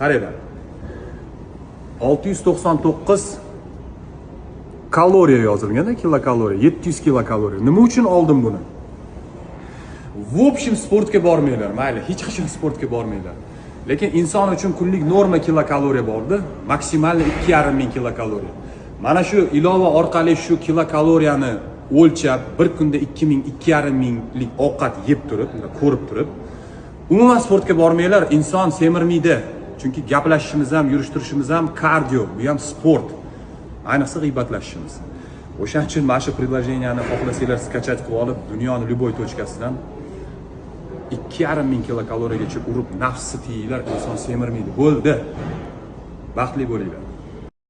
qaranglar. 699 kaloriya yozilgan, kilokaloriya, 700 kilokaloriya. Nima uchun oldim buni? В общем, sportga bormanglar, mayli, hech qachon sportga bormanglar. Lekin inson uchun kunlik norma kilokaloriya bordi, maksimalni 2500 kilokaloriya. Mana shu ilova orqali shu kilokaloriyani o'lchab, bir kunda 2000-2500 lik ovqat yeb turib, ko'rib turib, umuman sportga bormanglar, inson semirmaydi. Chunki gaplashishimiz ham, yurishtirishimiz ham kardio, bu ham sport. Ayniqsa g'iybatlashishimiz. O'shaning uchun mana shu предложениeni xohlasanglar skachat qilib olib, dunyoning любой точкasidan 2500 kilokaloriyagacha urib nafsi tiyinglar, inson semirmaydi. Bo'ldi. Baxtli bo'linglar.